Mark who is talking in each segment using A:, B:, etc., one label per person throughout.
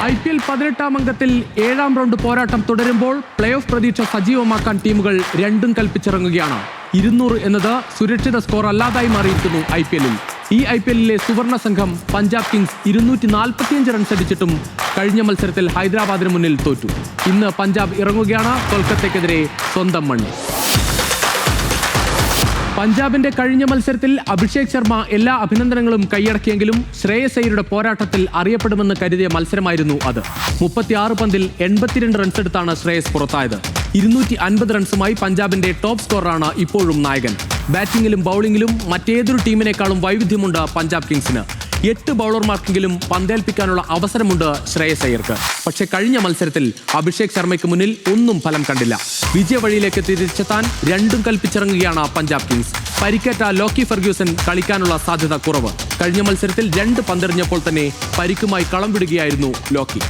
A: IPL 18-ാം അംഗത്തിൽ 7-ാം round പോരാട്ടം തുടരുമ്പോൾ play off പ്രതീക്ഷ സജീവമാക്കാൻ ടീമുകൾ രണ്ടും കൽപ്പിച്ചിറങ്ങുകയാണ്. 200 എന്നത് സുരക്ഷിത സ്കോർ അല്ലാതായി മാറിയിരിക്കുന്നു IPL-ൽ. ഈ IPL-ലെ സുവർണ സംഘം പഞ്ചാബ് കിങ്സ് 245 റൺസ് അടിച്ചിട്ടും കഴിഞ്ഞ മത്സരത്തിൽ ഹൈദരാബാദിന് മുന്നിൽ തോറ്റു. ഇന്ന് പഞ്ചാബ് ഇറങ്ങുകയാണ് കൊൽക്കത്തയ്ക്കെതിരെ സ്വന്തം മണ്ണിൽ. പഞ്ചാബിന്റെ കഴിഞ്ഞ മത്സരത്തിൽ അഭിഷേക് ശർമ്മ എല്ലാ അഭിനന്ദനങ്ങളും കൈയടക്കിയെങ്കിലും ശ്രേയസ് അയ്യരുടെ പോരാട്ടത്തിൽ അറിയപ്പെടുമെന്ന് കരുതിയ മത്സരമായിരുന്നു അത്. 36 പന്തിൽ 82 റൺസ് എടുത്താണ് ശ്രേയസ് പുറത്തായത്. 250 റൺസുമായി പഞ്ചാബിന്റെ ടോപ്പ് സ്കോററാണ് ഇപ്പോഴും നായകൻ. ബാറ്റിംഗിലും ബൌളിംഗിലും മറ്റേതൊരു ടീമിനേക്കാളും വൈവിധ്യമുണ്ട് പഞ്ചാബ് കിങ്സിന്. 8 ബൌളർമാർക്കെങ്കിലും പന്തേൽപ്പിക്കാനുള്ള അവസരമുണ്ട് ശ്രേയസ് അയ്യർക്ക്. പക്ഷേ കഴിഞ്ഞ മത്സരത്തിൽ അഭിഷേക് ശർമ്മയ്ക്ക് മുന്നിൽ ഒന്നും ഫലം കണ്ടില്ല. വിജയവഴിയിലേക്ക് തിരിച്ചെത്താൻ രണ്ടും കൽപ്പിച്ചിറങ്ങുകയാണ് പഞ്ചാബ് കിങ്സ്. പരിക്കേറ്റ ലോക്കി ഫെർഗ്യൂസൺ കളിക്കാനുള്ള സാധ്യത കുറവ്. കഴിഞ്ഞ മത്സരത്തിൽ 2 പന്തെറിഞ്ഞപ്പോൾ തന്നെ പരിക്കുമായി കളം വിടുകയായിരുന്നു ലോക്കി.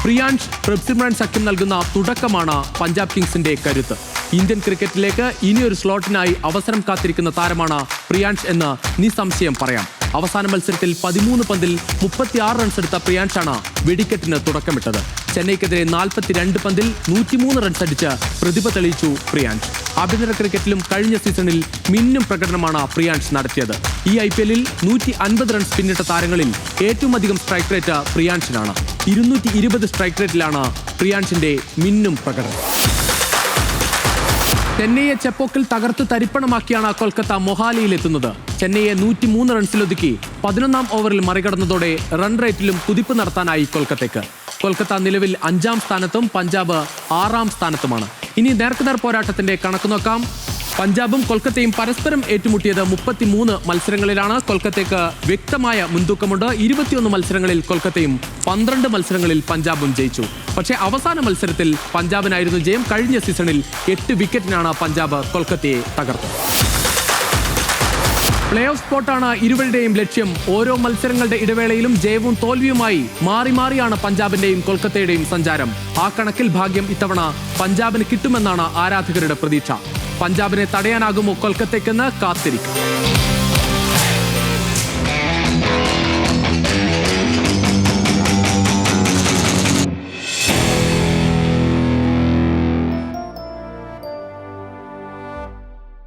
A: പ്രിയാൻഷ് പ്രഭ്സിമ്രാൻ സഖ്യം നൽകുന്ന തുടക്കമാണ് പഞ്ചാബ് കിങ്സിന്റെ കരുത്ത്. ഇന്ത്യൻ ക്രിക്കറ്റിലേക്ക് ഇനിയൊരു സ്ലോട്ടിനായി അവസരം കാത്തിരിക്കുന്ന താരമാണ് പ്രിയാൻഷ് എന്ന് നിസ്സംശയം പറയാം. അവസാന മത്സരത്തിൽ 13 പന്തിൽ 36 റൺസ് എടുത്ത പ്രിയാൻഷാണ് വെടിക്കെട്ടിന് തുടക്കമിട്ടത്. ചെന്നൈക്കെതിരെ 42 പന്തിൽ 103 റൺസ് അടിച്ച് പ്രതിഭ തെളിയിച്ചു പ്രിയാൻഷ്. ആഭ്യന്തര ക്രിക്കറ്റിലും കഴിഞ്ഞ സീസണിൽ മിന്നും പ്രകടനമാണ് പ്രിയാൻഷ് നടത്തിയത്. ഈ IPL-ൽ 150 റൺസ് പിന്നിട്ട താരങ്ങളിൽ ഏറ്റവും അധികം സ്ട്രൈക്ക് റേറ്റ് പ്രിയാൻഷിനാണ്. 220 സ്ട്രൈക്ക് റേറ്റിലാണ് പ്രിയാൻഷിന്റെ മിന്നും പ്രകടനം. ചെന്നൈയെ ചെപ്പോക്കിൽ തകർത്ത് തരിപ്പണമാക്കിയാണ് കൊൽക്കത്ത മൊഹാലിയിലെത്തുന്നത്. ചെന്നൈയെ 103 റൺസിലൊതുക്കി 11-ാം ഓവറിൽ മറികടന്നതോടെ റൺ റേറ്റിലും കുതിപ്പ് നടത്താനായി കൊൽക്കത്തയ്ക്ക്. കൊൽക്കത്ത നിലവിൽ 5-ാം സ്ഥാനത്തും പഞ്ചാബ് 6-ാം സ്ഥാനത്തുമാണ്. ഇനി നേർക്കുനേർ പോരാട്ടത്തിന്റെ കണക്ക് നോക്കാം. പഞ്ചാബും കൊൽക്കത്തയും പരസ്പരം ഏറ്റുമുട്ടിയത് 33 മത്സരങ്ങളിലാണ്. കൊൽക്കത്തയ്ക്ക് വ്യക്തമായ മുൻതൂക്കമുണ്ട്. 21 മത്സരങ്ങളിൽ കൊൽക്കത്തയും 12 മത്സരങ്ങളിൽ പഞ്ചാബും ജയിച്ചു. പക്ഷേ അവസാന മത്സരത്തിൽ പഞ്ചാബിനായിരുന്നു ജയം. കഴിഞ്ഞ സീസണിൽ 8 വിക്കറ്റിനാണ് പഞ്ചാബ് കൊൽക്കത്തയെ തകർത്തത്. പ്ലേ ഓഫ് സ്പോട്ടാണ് ഇരുവരുടെയും ലക്ഷ്യം. ഓരോ മത്സരങ്ങളുടെ ഇടവേളയിലും ജയവും തോൽവിയുമായി മാറി മാറിയാണ് പഞ്ചാബിന്റെയും കൊൽക്കത്തയുടെയും സഞ്ചാരം. ആ കണക്കിൽ ഭാഗ്യം ഇത്തവണ പഞ്ചാബിന് കിട്ടുമെന്നാണ് ആരാധകരുടെ പ്രതീക്ഷ. പഞ്ചാബിനെ തടയാനാകുമോ കൊൽക്കത്തയ്ക്കെന്ന് കാത്തിരിക്കും.